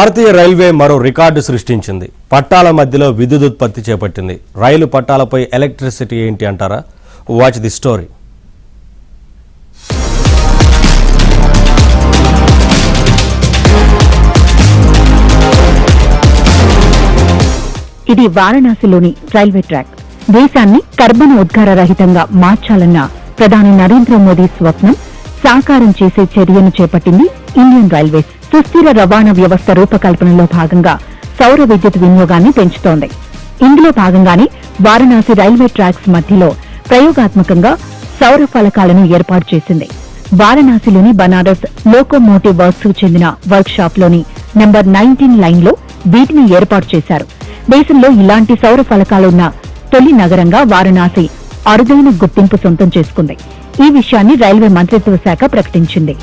భారతీయ railway మరో record సృష్టించింది. పట్టాల మధ్యలో విద్యుత్ ఉత్పత్తి చేపట్టింది. రైలు పట్టాలపై ఎలక్ట్రిసిటీ ఏంటి అంటారా? Watch the story. ఇది వారణాసిలోని రైల్వే ట్రాక్. దేశాన్ని కర్బన ఉద్గార రహితంగా మార్చాలన్న ప్రధాని నరేంద్ర మోదీ స్వప్నం సాకారం చేసే చర్యను చేపట్టింది ఇండియన్ రైల్వేస్. సుస్థిర రవాణా వ్యవస్థ రూపకల్పనలో భాగంగా సౌర విద్యుత్ వినియోగాన్ని పెంచుతోంది. ఇందులో భాగంగానే వారణాసి రైల్వే ట్రాక్స్ మధ్యలో ప్రయోగాత్మకంగా సౌర ఫలకాలను ఏర్పాటు చేసింది. వారణాసిలోని బనారస్ లోకోమోటివ్ వర్క్స్ కు చెందిన వర్క్ షాప్ లోని నెంబర్ 19 లైన్ లో వీటిని ఏర్పాటు చేశారు. దేశంలో ఇలాంటి సౌర ఫలకాలున్న తొలి నగరంగా వారణాసి అరుదైన గుర్తింపు సొంతం చేసుకుంది. ఈ విషయాన్ని రైల్వే మంత్రిత్వ శాఖ ప్రకటించింది.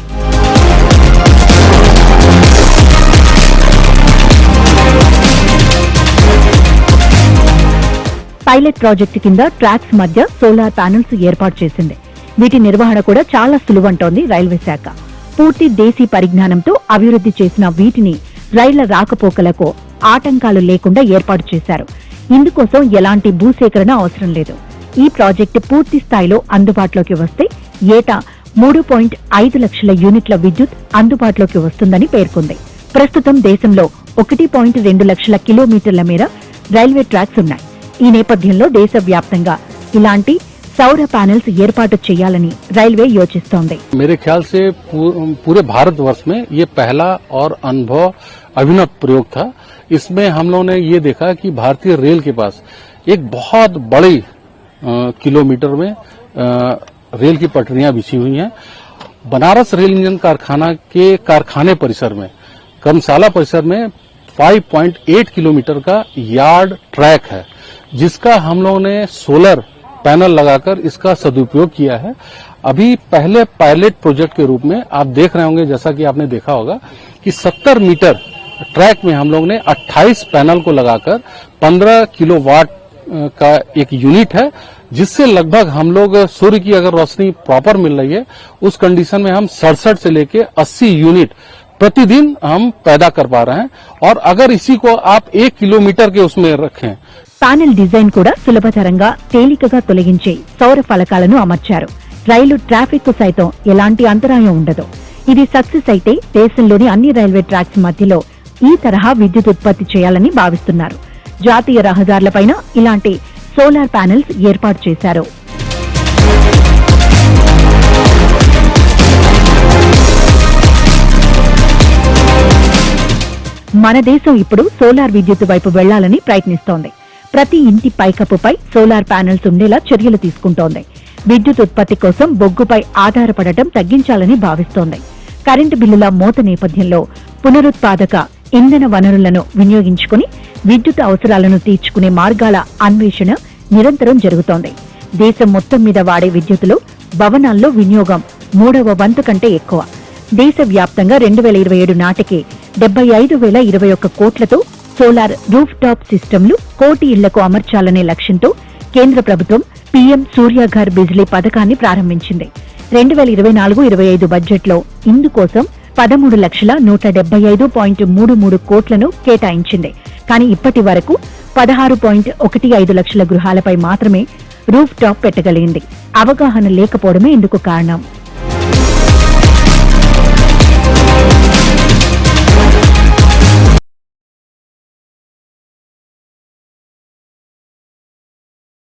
పైలట్ ప్రాజెక్టు కింద ట్రాక్స్ మధ్య సోలార్ ప్యానెల్స్ ఏర్పాటు చేసింది. వీటి నిర్వహణ కూడా చాలా సులువంటోంది రైల్వే శాఖ. పూర్తి దేశీ పరిజ్ఞానంతో అభివృద్ధి చేసిన వీటిని రైళ్ల రాకపోకలకు ఆటంకాలు లేకుండా ఏర్పాటు చేశారు. ఇందుకోసం ఎలాంటి భూసేకరణ అవసరం లేదు. ఈ ప్రాజెక్టు పూర్తి స్థాయిలో అందుబాటులోకి వస్తే ఏటా 3.5 లక్షల యూనిట్ల విద్యుత్ అందుబాటులోకి వస్తుందని పేర్కొంది. ప్రస్తుతం దేశంలో 1.2 లక్షల కిలోమీటర్ల మేర రైల్వే ట్రాక్స్ ఉన్నాయి. ఈ నేపథ్యంలో దేశవ్యాప్తంగా ఇలాంటి సౌర ప్యానెల్స్ ఏర్పాటు చేయాలని రైల్వే యోచిస్తోంది. मेरे ख्याल से पूरे भारतवर्ष में ये पहला और अभिनव प्रयोग था. इसमें हम लोगों ने ये देखा कि भारतीय रेल के पास एक बहुत बड़ी किलोमीटर में रेल की पटरियां बिछी हुई हैं. बनारस रेल इंजन कारखाना के कारखाने परिसर में कर्मशाला परिसर में 5.8 किलोमीटर का यार्ड ट्रैक है, जिसका हम लोगों ने सोलर पैनल लगाकर इसका सदुपयोग किया है. अभी पहले पायलट प्रोजेक्ट के रूप में आप देख रहे होंगे, जैसा कि आपने देखा होगा कि 70 मीटर ट्रैक में हम लोग ने 28 पैनल को लगाकर 15 किलोवाट का एक यूनिट है, जिससे लगभग हम लोग सूर्य की अगर रोशनी प्रॉपर मिल रही है उस कंडीशन में हम 67 से लेके 80 यूनिट प्रतिदिन हम पैदा कर पा रहे हैं. और अगर इसी को आप 1 किलोमीटर के उसमें रखें. ప్యానెల్ డిజైన్ కూడా సులభతరంగా తేలికగా తొలగించే సౌర ఫలకాలను అమర్చారు. రైలు ట్రాఫిక్ కు సైతం ఎలాంటి అంతరాయం ఉండదు. ఇది సక్సెస్ అయితే దేశంలోని అన్ని రైల్వే ట్రాక్స్ మధ్యలో ఈ తరహా విద్యుత్ ఉత్పత్తి చేయాలని భావిస్తున్నారు. జాతీయ రహదారులపైన ఇలాంటి సోలార్ ప్యానెల్స్ ఏర్పాటు చేశారు. మన దేశం ఇప్పుడు సోలార్ విద్యుత్ వైపు వెళ్లాలని ప్రయత్నిస్తోంది. ప్రతి ఇంటి పైకప్పుపై సోలార్ ప్యానెల్స్ ఉండేలా చర్యలు తీసుకుంటోంది. విద్యుత్ ఉత్పత్తి కోసం బొగ్గుపై ఆధారపడటం తగ్గించాలని భావిస్తోంది. కరెంటు బిల్లుల మోత నేపథ్యంలో పునరుత్పాదక ఇంధన వనరులను వినియోగించుకుని విద్యుత్ అవసరాలను తీర్చుకునే మార్గాల అన్వేషణ నిరంతరం జరుగుతోంది. దేశం మొత్తం మీద వాడే విద్యుత్తులో భవనాల్లో వినియోగం 3వ వంతు కంటే ఎక్కువ. దేశవ్యాప్తంగా 2027 నాటికి 75,021 కోట్లతో సోలార్ రూఫ్ టాప్ సిస్టంలు 1 కోటి ఇళ్లకు అమర్చాలనే లక్ష్యంతో కేంద్ర ప్రభుత్వం పీఎం సూర్యఘర్ బిజ్లీ పథకాన్ని ప్రారంభించింది. 2024-25 బడ్జెట్లో ఇందుకోసం 13,175.33 కోట్లను కేటాయించింది. కానీ ఇప్పటి వరకు 16.15 లక్షల గృహాలపై మాత్రమే రూఫ్ టాప్ పెట్టగలిగింది. అవగాహన లేకపోవడమే ఇందుకు కారణం.